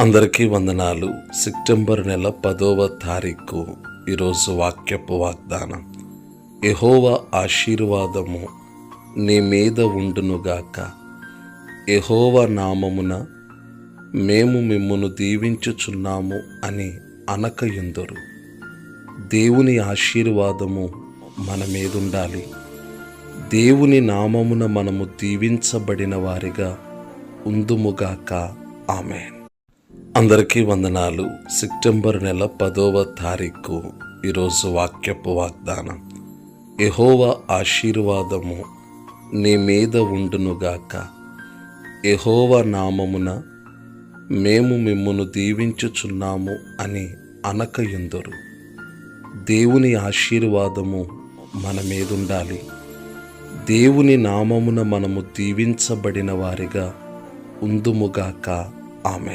అందరికీ వందనాలు. సెప్టెంబర్ నెల 10వ తారీఖు. ఈరోజు వాక్యపు వాగ్దానం. యెహోవా ఆశీర్వాదము నీ మీద ఉండునుగాక. యెహోవా నామమున మేము మిమ్మును దీవించుచున్నాము అని అనకయుందురు. దేవుని ఆశీర్వాదము మన మీదుండాలి. దేవుని నామమున మనము దీవించబడిన వారిగా ఉందుముగాక. ఆమేన్. అందరికీ వందనాలు. సెప్టెంబర్ నెల 10వ తారీఖు. ఈరోజు వాక్యపు వాగ్దానం. యెహోవా ఆశీర్వాదము నీ మీద ఉండునుగాక. యెహోవా నామమున మేము మిమ్మును దీవించుచున్నాము అని అనకయుందురు. దేవుని ఆశీర్వాదము మన మీదుండాలి. దేవుని నామమున మనము దీవించబడిన వారిగా ఉందుముగాక. ఆమేన్.